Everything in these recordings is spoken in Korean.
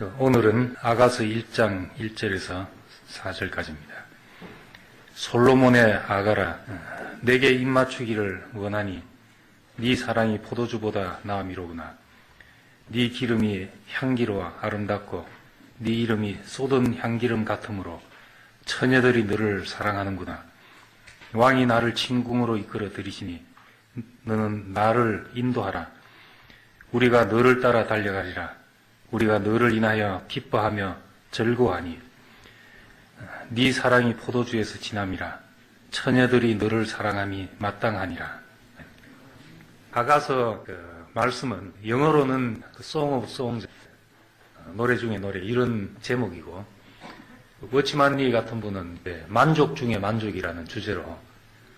오늘은 아가서 1장 1절에서 4절까지입니다. 솔로몬의 아가라, 내게 입맞추기를 원하니 네 사랑이 포도주보다 나음이로구나. 네 기름이 향기로워 아름답고 네 이름이 쏟은 향기름 같으므로 처녀들이 너를 사랑하는구나. 왕이 나를 진궁으로 이끌어 들이시니 너는 나를 인도하라. 우리가 너를 따라 달려가리라. 우리가 너를 인하여 기뻐하며 즐거워하니 네 사랑이 포도주에서 진함이라. 처녀들이 너를 사랑함이 마땅하니라. 아가서 말씀은 영어로는 Song of Songs, 노래 중에 노래 이런 제목이고, 워치만 리 같은 분은 만족 중에 만족이라는 주제로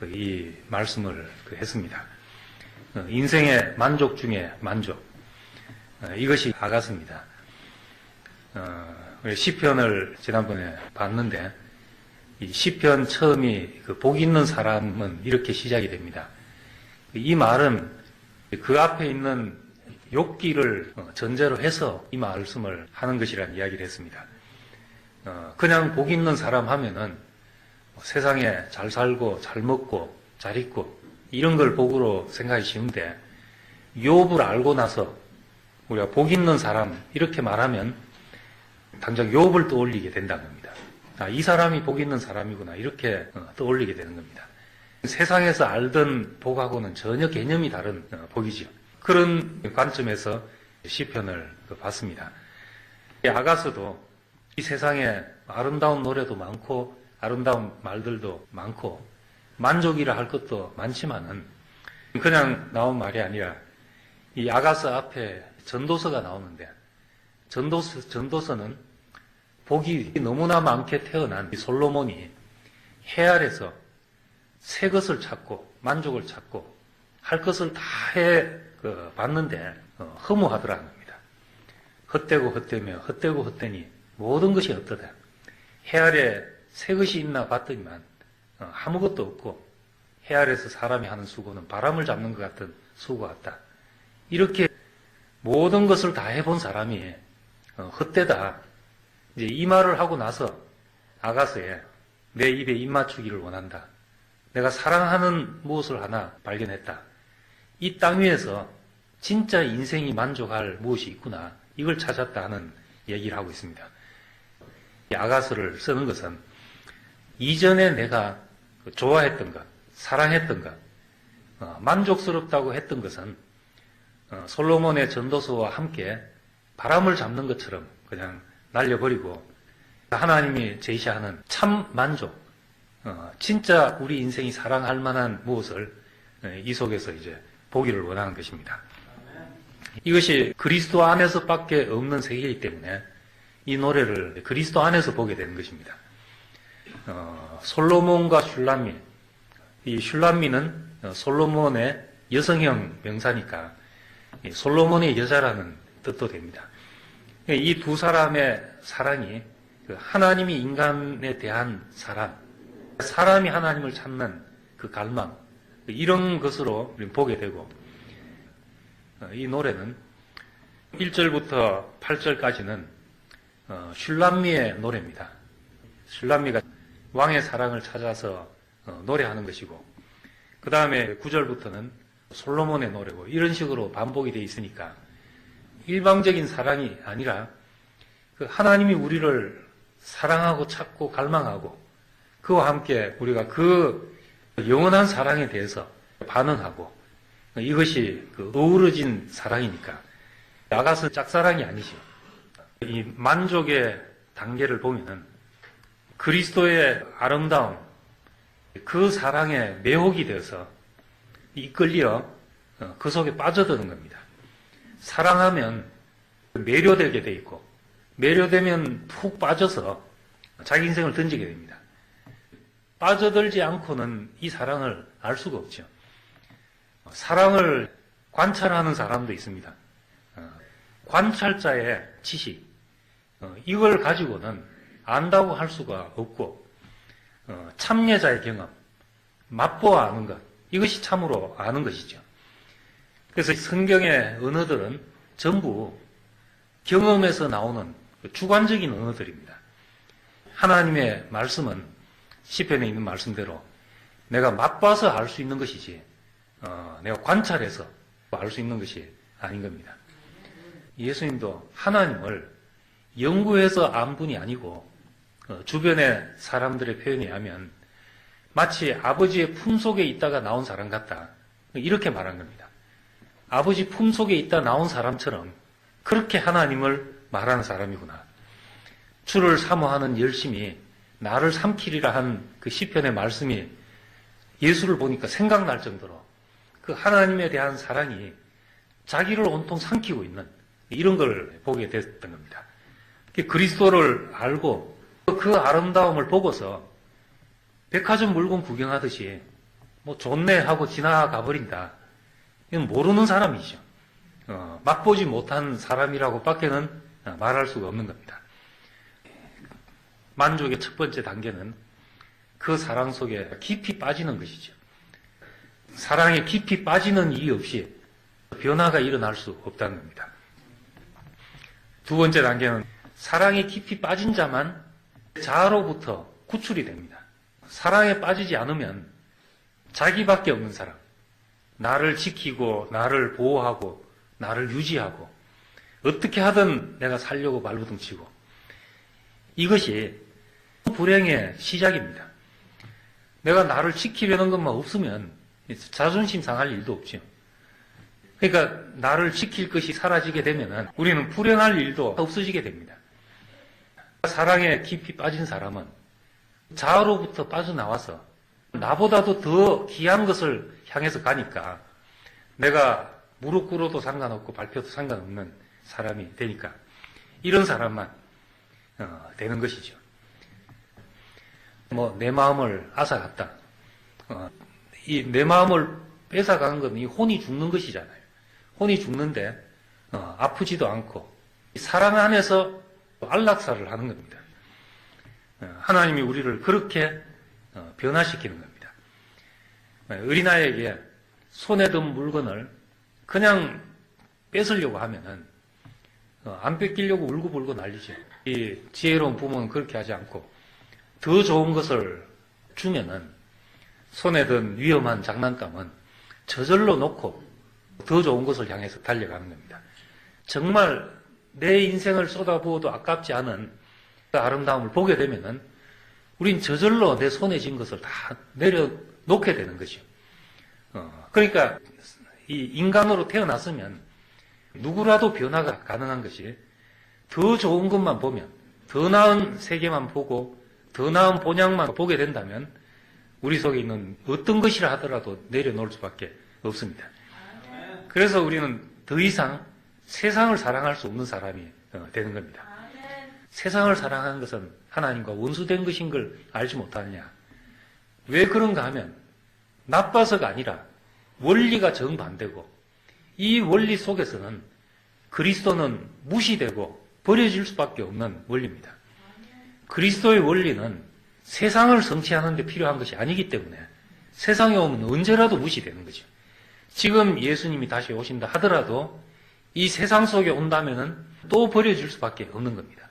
이 말씀을 했습니다. 인생의 만족 중에 만족, 이것이 아가서입니다. 시편을 지난번에 봤는데, 이 시편 처음이 복 있는 사람은 이렇게 시작이 됩니다. 이 말은 그 앞에 있는 욥기를 전제로 해서 이 말씀을 하는 것이라는 이야기를 했습니다. 그냥 복 있는 사람 하면은 세상에 잘 살고 잘 먹고 잘 입고 이런 걸 복으로 생각이 쉬운데, 욥을 알고 나서 우리가 복 있는 사람 이렇게 말하면 당장 욥을 떠올리게 된다는 겁니다. 이 사람이 복 있는 사람이구나 이렇게 떠올리게 되는 겁니다. 세상에서 알던 복하고는 전혀 개념이 다른 복이죠. 그런 관점에서 시편을 봤습니다. 아가서도 이 세상에 아름다운 노래도 많고 아름다운 말들도 많고 만족이라 할 것도 많지만은 그냥 나온 말이 아니라 이 아가서 앞에 전도서가 나오는데, 전도서는 복이 너무나 많게 태어난 이 솔로몬이 해 아래서 새 것을 찾고 만족을 찾고 할 것을 다 봤는데 허무하더라는 겁니다. 헛되고 헛되며 헛되고 헛되니 모든 것이 헛되다. 해 아래 새 것이 있나 봤더니만 아무것도 없고 해 아래서 사람이 하는 수고는 바람을 잡는 것 같은 수고 같다. 이렇게 모든 것을 다 해본 사람이 헛되다. 이제 이 말을 하고 나서 아가서에 내 입에 입맞추기를 원한다. 내가 사랑하는 무엇을 하나 발견했다. 이 땅 위에서 진짜 인생이 만족할 무엇이 있구나. 이걸 찾았다 하는 얘기를 하고 있습니다. 이 아가서를 쓰는 것은 이전에 내가 좋아했던 것, 사랑했던 것, 만족스럽다고 했던 것은 솔로몬의 전도서와 함께 바람을 잡는 것처럼 그냥 날려버리고 하나님이 제시하는 참 만족, 진짜 우리 인생이 사랑할 만한 무엇을 이 속에서 이제 보기를 원하는 것입니다. 이것이 그리스도 안에서밖에 없는 세계이기 때문에 이 노래를 그리스도 안에서 보게 되는 것입니다. 솔로몬과 슐람미, 이 슐람미는 솔로몬의 여성형 명사니까 솔로몬의 여자라는 뜻도 됩니다. 이 두 사람의 사랑이 하나님이 인간에 대한 사랑, 사람이 하나님을 찾는 그 갈망, 이런 것으로 보게 되고, 이 노래는 1절부터 8절까지는 슐람미의 노래입니다. 슐람미가 왕의 사랑을 찾아서 노래하는 것이고, 그 다음에 9절부터는 솔로몬의 노래고, 이런 식으로 반복이 되어 있으니까 일방적인 사랑이 아니라 하나님이 우리를 사랑하고 찾고 갈망하고 그와 함께 우리가 그 영원한 사랑에 대해서 반응하고, 이것이 어우러진 사랑이니까 아가서 짝사랑이 아니죠. 이 만족의 단계를 보면은 그리스도의 아름다움, 그 사랑에 매혹이 되어서 이끌려 그 속에 빠져드는 겁니다. 사랑하면 매료되게 돼 있고, 매료되면 푹 빠져서 자기 인생을 던지게 됩니다. 빠져들지 않고는 이 사랑을 알 수가 없죠. 사랑을 관찰하는 사람도 있습니다. 관찰자의 지식, 이걸 가지고는 안다고 할 수가 없고, 참여자의 경험, 맛보아 아는 것, 이것이 참으로 아는 것이죠. 그래서 성경의 언어들은 전부 경험에서 나오는 주관적인 언어들입니다. 하나님의 말씀은 시편에 있는 말씀대로 내가 맛봐서 알 수 있는 것이지 내가 관찰해서 알 수 있는 것이 아닌 겁니다. 예수님도 하나님을 연구해서 안 분이 아니고 주변의 사람들의 표현에 의하면 마치 아버지의 품속에 있다가 나온 사람 같다. 이렇게 말한 겁니다. 아버지 품속에 있다 나온 사람처럼 그렇게 하나님을 말하는 사람이구나. 주를 사모하는 열심이 나를 삼키리라 한 그 시편의 말씀이 예수를 보니까 생각날 정도로 그 하나님에 대한 사랑이 자기를 온통 삼키고 있는 이런 걸 보게 됐던 겁니다. 그리스도를 알고 그 아름다움을 보고서 백화점 물건 구경하듯이 뭐 좋네 하고 지나가 버린다. 이건 모르는 사람이죠. 맛보지 못한 사람이라고 밖에는 말할 수가 없는 겁니다. 만족의 첫 번째 단계는 그 사랑 속에 깊이 빠지는 것이죠. 사랑에 깊이 빠지는 일이 없이 변화가 일어날 수 없다는 겁니다. 두 번째 단계는 사랑에 깊이 빠진 자만 자아로부터 구출이 됩니다. 사랑에 빠지지 않으면 자기밖에 없는 사람, 나를 지키고 나를 보호하고 나를 유지하고 어떻게 하든 내가 살려고 발버둥치고 이것이 불행의 시작입니다. 내가 나를 지키려는 것만 없으면 자존심 상할 일도 없죠. 그러니까 나를 지킬 것이 사라지게 되면 우리는 불행할 일도 없어지게 됩니다. 사랑에 깊이 빠진 사람은 자아로부터 빠져나와서 나보다도 더 귀한 것을 향해서 가니까 내가 무릎 꿇어도 상관없고 밟혀도 상관없는 사람이 되니까 이런 사람만 되는 것이죠. 내 마음을 앗아갔다. 내 마음을 뺏어간 건 이 혼이 죽는 것이잖아요. 혼이 죽는데 아프지도 않고 사랑 안에서 안락사를 하는 겁니다. 하나님이 우리를 그렇게 변화시키는 겁니다. 어린아이에게 손에 든 물건을 그냥 뺏으려고 하면은 안 뺏기려고 울고불고 난리죠. 이 지혜로운 부모는 그렇게 하지 않고 더 좋은 것을 주면은 손에 든 위험한 장난감은 저절로 놓고 더 좋은 것을 향해서 달려가는 겁니다. 정말 내 인생을 쏟아부어도 아깝지 않은 그 아름다움을 보게 되면은 우린 저절로 내 손에 쥔 것을 다 내려놓게 되는 거죠. 그러니까 이 인간으로 태어났으면 누구라도 변화가 가능한 것이 더 좋은 것만 보면, 더 나은 세계만 보고 더 나은 본향만 보게 된다면 우리 속에 있는 어떤 것이라 하더라도 내려놓을 수밖에 없습니다. 그래서 우리는 더 이상 세상을 사랑할 수 없는 사람이 되는 겁니다. 세상을 사랑하는 것은 하나님과 원수된 것인 걸 알지 못하느냐. 왜 그런가 하면 나빠서가 아니라 원리가 정반대고 이 원리 속에서는 그리스도는 무시되고 버려질 수밖에 없는 원리입니다. 그리스도의 원리는 세상을 성취하는 데 필요한 것이 아니기 때문에 세상에 오면 언제라도 무시되는 거죠. 지금 예수님이 다시 오신다 하더라도 이 세상 속에 온다면은 또 버려질 수밖에 없는 겁니다.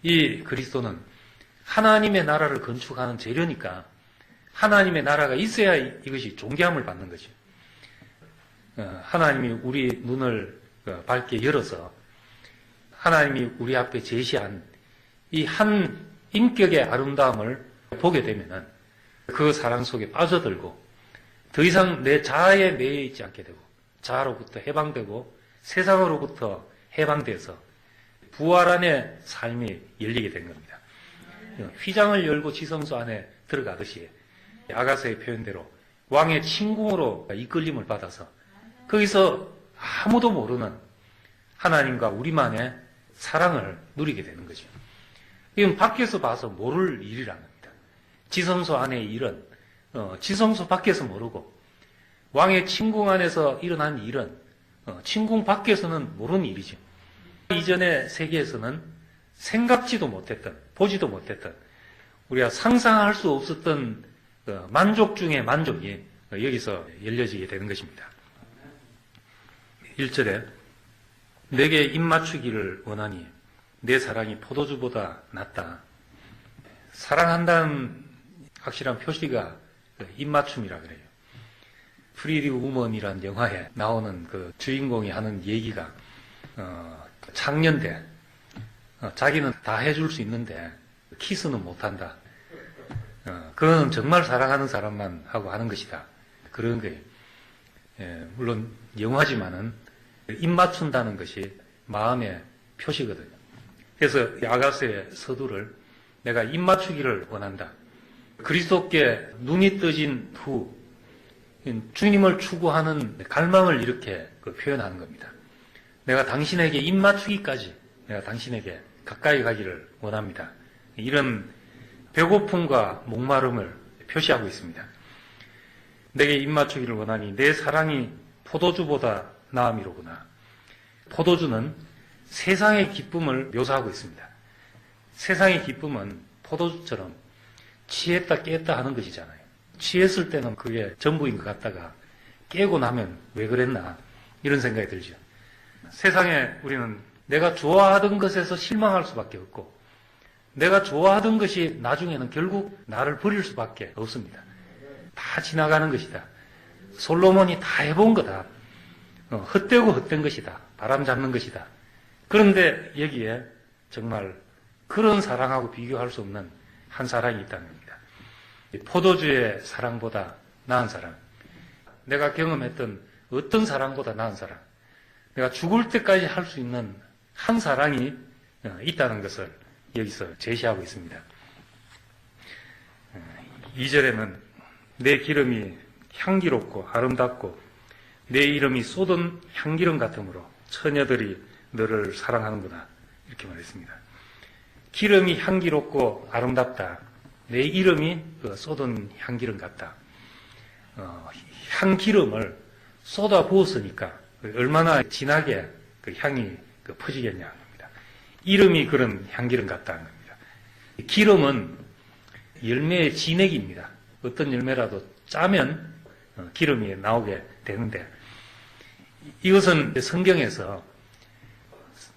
이 그리스도는 하나님의 나라를 건축하는 재료니까 하나님의 나라가 있어야 이것이 존귀함을 받는 거죠. 하나님이 우리 눈을 밝게 열어서 하나님이 우리 앞에 제시한 이 한 인격의 아름다움을 보게 되면은 그 사랑 속에 빠져들고 더 이상 내 자아에 매여 있지 않게 되고 자아로부터 해방되고 세상으로부터 해방돼서 부활 안에 삶이 열리게 된 겁니다. 휘장을 열고 지성소 안에 들어가듯이 아가서의 표현대로 왕의 침궁으로 이끌림을 받아서 거기서 아무도 모르는 하나님과 우리만의 사랑을 누리게 되는 거죠. 이건 밖에서 봐서 모를 일이라는 겁니다. 지성소 안의 일은 지성소 밖에서 모르고 왕의 침궁 안에서 일어난 일은 침궁 밖에서는 모르는 일이죠. 이전의 세계에서는 생각지도 못했던, 보지도 못했던, 우리가 상상할 수 없었던 만족 중의 만족이 여기서 열려지게 되는 것입니다. 1절에 내게 입맞추기를 원하니 내 사랑이 포도주보다 낫다. 사랑한다는 확실한 표시가 입맞춤이라 그래요. 프리티 우먼이라는 영화에 나오는 그 주인공이 하는 얘기가 창년대 자기는 다 해줄 수 있는데 키스는 못한다. 그건 정말 사랑하는 사람만 하고 하는 것이다. 그런 거예요. 물론 영화지만은 입 맞춘다는 것이 마음의 표시거든요. 그래서 아가서의 서두를 내가 입 맞추기를 원한다. 그리스도께 눈이 떠진 후 주님을 추구하는 갈망을 이렇게 표현하는 겁니다. 내가 당신에게 입 맞추기까지 내가 당신에게 가까이 가기를 원합니다. 이런 배고픔과 목마름을 표시하고 있습니다. 내게 입 맞추기를 원하니 내 사랑이 포도주보다 나음이로구나. 포도주는 세상의 기쁨을 묘사하고 있습니다. 세상의 기쁨은 포도주처럼 취했다 깼다 하는 것이잖아요. 취했을 때는 그게 전부인 것 같다가 깨고 나면 왜 그랬나 이런 생각이 들죠. 세상에 우리는 내가 좋아하던 것에서 실망할 수밖에 없고 내가 좋아하던 것이 나중에는 결국 나를 버릴 수밖에 없습니다. 다 지나가는 것이다. 솔로몬이 다 해본 거다. 헛되고 헛된 것이다. 바람 잡는 것이다. 그런데 여기에 정말 그런 사랑하고 비교할 수 없는 한 사랑이 있다는 겁니다. 포도주의 사랑보다 나은 사랑. 내가 경험했던 어떤 사랑보다 나은 사랑. 내가 죽을 때까지 할 수 있는 한 사랑이 있다는 것을 여기서 제시하고 있습니다. 2절에는 내 기름이 향기롭고 아름답고 내 이름이 쏟은 향기름 같으므로 처녀들이 너를 사랑하는구나 이렇게 말했습니다. 기름이 향기롭고 아름답다. 내 이름이 쏟은 향기름 같다. 향기름을 쏟아 부었으니까 얼마나 진하게 그 향이 퍼지겠냐 합니다. 이름이 그런 향기름 같다는 겁니다. 기름은 열매의 진액입니다. 어떤 열매라도 짜면 기름이 나오게 되는데 이것은 성경에서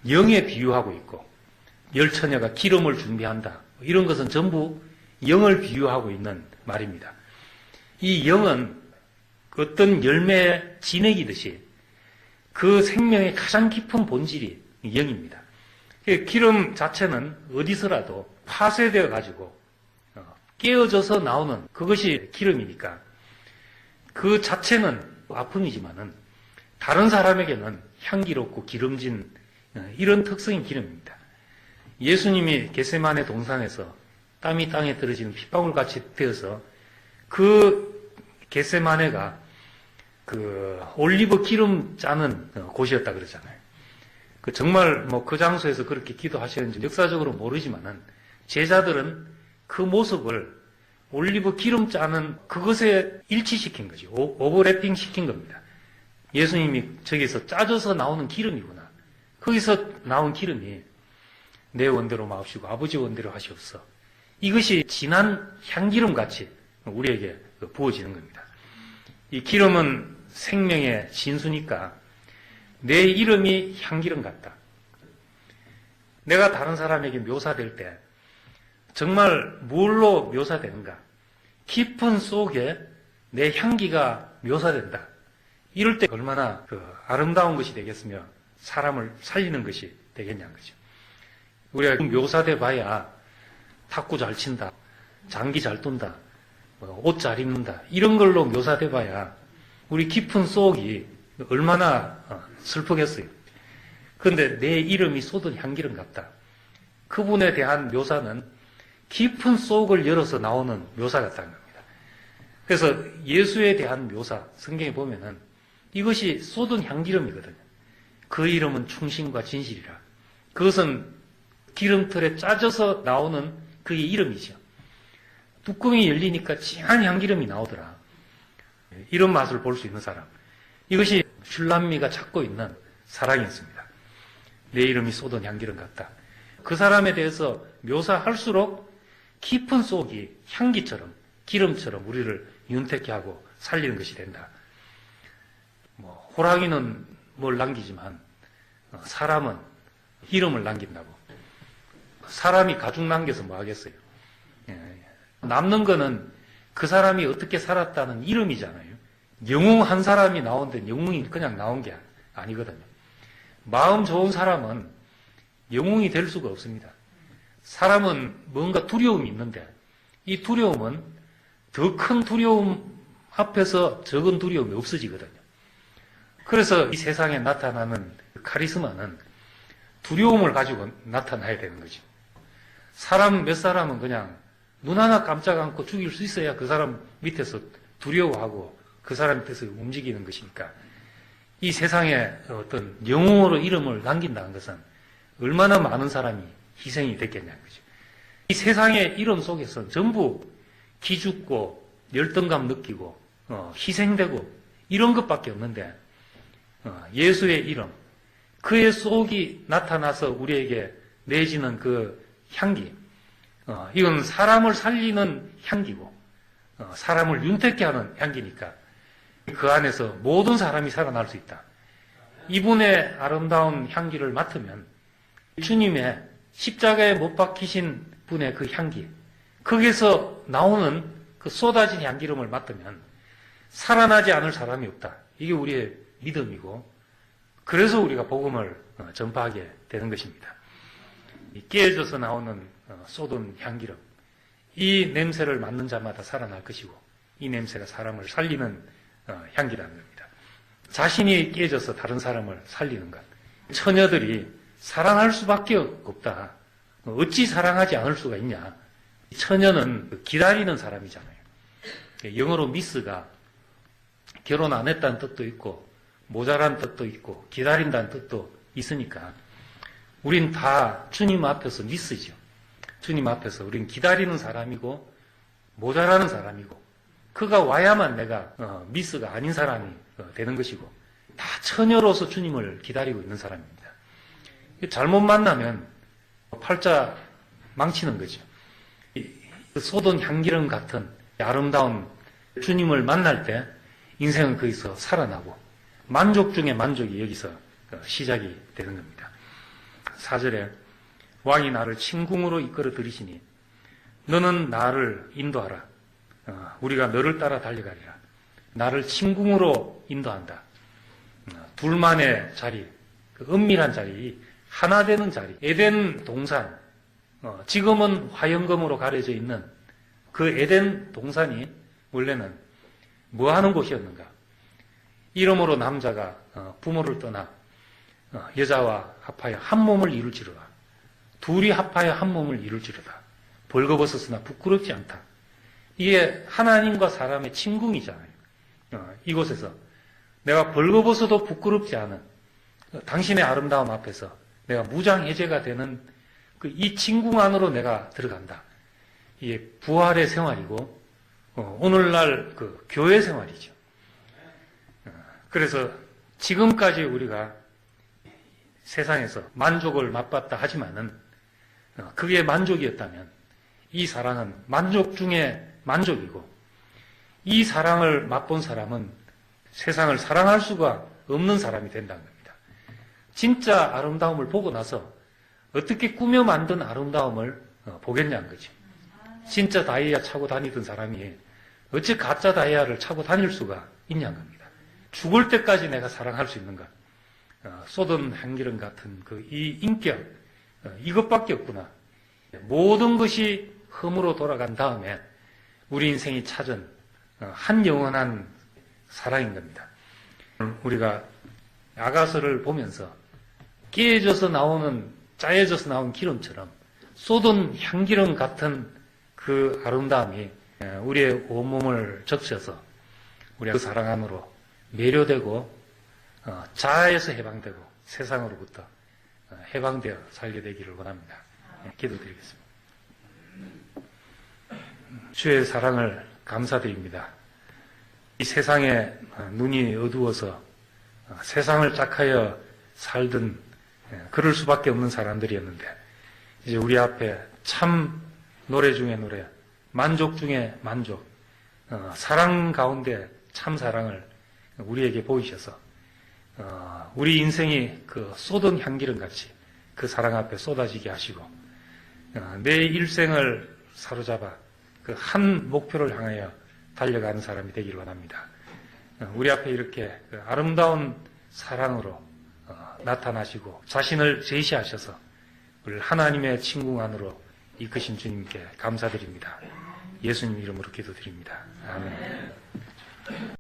영에 비유하고 있고 열처녀가 기름을 준비한다. 이런 것은 전부 영을 비유하고 있는 말입니다. 이 영은 어떤 열매의 진액이듯이 그 생명의 가장 깊은 본질이 영입니다. 기름 자체는 어디서라도 파쇄되어 가지고 깨어져서 나오는 그것이 기름이니까 그 자체는 아픔이지만은 다른 사람에게는 향기롭고 기름진 이런 특성인 기름입니다. 예수님이 겟세마네 동산에서 땀이 땅에 떨어지는 핏방울같이 되어서 그 겟세마네가 그 올리브 기름 짜는 곳이었다 그러잖아요. 정말 그 장소에서 그렇게 기도하셨는지 역사적으로 모르지만은 제자들은 그 모습을 올리브 기름 짜는 그것에 일치시킨 거죠. 오버래핑 시킨 겁니다. 예수님이 저기서 짜져서 나오는 기름이구나. 거기서 나온 기름이 내 원대로 마옵시고 아버지 원대로 하시옵소서. 이것이 진한 향기름 같이 우리에게 부어지는 겁니다. 이 기름은 생명의 진수니까 내 이름이 향기름 같다. 내가 다른 사람에게 묘사될 때 정말 뭘로 묘사되는가? 깊은 속에 내 향기가 묘사된다. 이럴 때 얼마나 아름다운 것이 되겠으며 사람을 살리는 것이 되겠냐는 거죠. 우리가 묘사돼 봐야 탁구 잘 친다, 장기 잘 둔다, 옷 잘 입는다 이런 걸로 묘사돼 봐야 우리 깊은 속이 얼마나 슬프겠어요. 그런데 내 이름이 쏟은 향기름 같다. 그분에 대한 묘사는 깊은 속을 열어서 나오는 묘사 같다는 겁니다. 그래서 예수에 대한 묘사, 성경에 보면은 이것이 쏟은 향기름이거든요. 그 이름은 충신과 진실이라. 그것은 기름틀에 짜져서 나오는 그게 이름이죠. 뚜껑이 열리니까 진한 향기름이 나오더라. 이런 맛을 볼 수 있는 사람. 이것이 슐람미가 찾고 있는 사랑이었습니다. 내 이름이 쏟은 향기름 같다. 그 사람에 대해서 묘사할수록 깊은 속이 향기처럼 기름처럼 우리를 윤택케 하고 살리는 것이 된다. 호랑이는 뭘 남기지만 사람은 이름을 남긴다고. 사람이 가죽 남겨서 뭐 하겠어요. 남는 거는 그 사람이 어떻게 살았다는 이름이잖아요. 영웅 한 사람이 나온 데는 영웅이 그냥 나온 게 아니거든요. 마음 좋은 사람은 영웅이 될 수가 없습니다. 사람은 뭔가 두려움이 있는데 이 두려움은 더 큰 두려움 앞에서 적은 두려움이 없어지거든요. 그래서 이 세상에 나타나는 카리스마는 두려움을 가지고 나타나야 되는 거죠. 사람 몇 사람은 그냥 눈 하나 깜짝 않고 죽일 수 있어야 그 사람 밑에서 두려워하고 그 사람 밑에서 움직이는 것이니까 이 세상에 어떤 영웅으로 이름을 남긴다는 것은 얼마나 많은 사람이 희생이 됐겠냐는 거죠. 이 세상의 이름 속에서 전부 기죽고 열등감 느끼고 희생되고 이런 것밖에 없는데 예수의 이름, 그의 속이 나타나서 우리에게 내지는 그 향기, 이건 사람을 살리는 향기고 사람을 윤택케 하는 향기니까 그 안에서 모든 사람이 살아날 수 있다. 이분의 아름다운 향기를 맡으면 주님의 십자가에 못 박히신 분의 그 향기, 거기서 나오는 그 쏟아진 향기름을 맡으면 살아나지 않을 사람이 없다. 이게 우리의 믿음이고 그래서 우리가 복음을 전파하게 되는 것입니다. 깨어져서 나오는 쏟은 향기름, 이 냄새를 맡는 자마다 살아날 것이고 이 냄새가 사람을 살리는 향기라는 겁니다. 자신이 깨져서 다른 사람을 살리는 것. 처녀들이 사랑할 수밖에 없다. 어찌 사랑하지 않을 수가 있냐. 처녀는 기다리는 사람이잖아요. 영어로 미스가 결혼 안 했다는 뜻도 있고 모자란 뜻도 있고 기다린다는 뜻도 있으니까 우린 다 주님 앞에서 미스죠. 주님 앞에서 우린 기다리는 사람이고 모자라는 사람이고 그가 와야만 내가 미스가 아닌 사람이 되는 것이고 다 처녀로서 주님을 기다리고 있는 사람입니다. 잘못 만나면 팔자 망치는 거죠. 쏟은 향기름 같은 아름다운 주님을 만날 때 인생은 거기서 살아나고 만족 중에 만족이 여기서 시작이 되는 겁니다. 4절에 왕이 나를 침궁으로 이끌어 들이시니 너는 나를 인도하라. 우리가 너를 따라 달려가리라. 나를 침궁으로 인도한다. 둘만의 자리, 그 은밀한 자리, 하나 되는 자리, 에덴 동산, 지금은 화영검으로 가려져 있는 그 에덴 동산이 원래는 뭐 하는 곳이었는가? 이러므로 남자가 부모를 떠나 여자와 합하여 한 몸을 이룰지로다. 둘이 합하여 한 몸을 이룰지로다. 벌거벗었으나 부끄럽지 않다. 이게 하나님과 사람의 침궁이잖아요. 이곳에서 내가 벌거벗어도 부끄럽지 않은 당신의 아름다움 앞에서 내가 무장해제가 되는 이 침궁 안으로 내가 들어간다. 이게 부활의 생활이고 오늘날 그 교회 생활이죠. 그래서 지금까지 우리가 세상에서 만족을 맛봤다 하지만은 그게 만족이었다면 이 사랑은 만족 중에 만족이고 이 사랑을 맛본 사람은 세상을 사랑할 수가 없는 사람이 된다는 겁니다. 진짜 아름다움을 보고 나서 어떻게 꾸며 만든 아름다움을 보겠냐는 거죠. 진짜 다이아 차고 다니던 사람이 어찌 가짜 다이아를 차고 다닐 수가 있냐는 겁니다. 죽을 때까지 내가 사랑할 수 있는가? 쏟은 향기름 같은 이 인격, 이것밖에 없구나. 모든 것이 흠으로 돌아간 다음에 우리 인생이 찾은 한 영원한 사랑인 겁니다. 우리가 야가서를 보면서 깨져서 나오는, 짜여져서 나온 기름처럼 쏟은 향기름 같은 그 아름다움이 우리의 온몸을 적셔서 우리가 그 사랑 안으로 매료되고 자아에서 해방되고 세상으로부터 해방되어 살게 되기를 원합니다. 기도드리겠습니다. 주의 사랑을 감사드립니다. 이 세상에 눈이 어두워서 세상을 짝하여 살던 그럴 수밖에 없는 사람들이었는데 이제 우리 앞에 참 노래 중에 노래, 만족 중에 만족, 사랑 가운데 참 사랑을 우리에게 보이셔서 우리 인생이 그 쏟은 향기름 같이 그 사랑 앞에 쏟아지게 하시고 내 일생을 사로잡아 그 한 목표를 향하여 달려가는 사람이 되기를 원합니다. 우리 앞에 이렇게 그 아름다운 사랑으로 나타나시고 자신을 제시하셔서 우리를 하나님의 친구 안으로 이끄신 주님께 감사드립니다. 예수님 이름으로 기도드립니다. 아멘.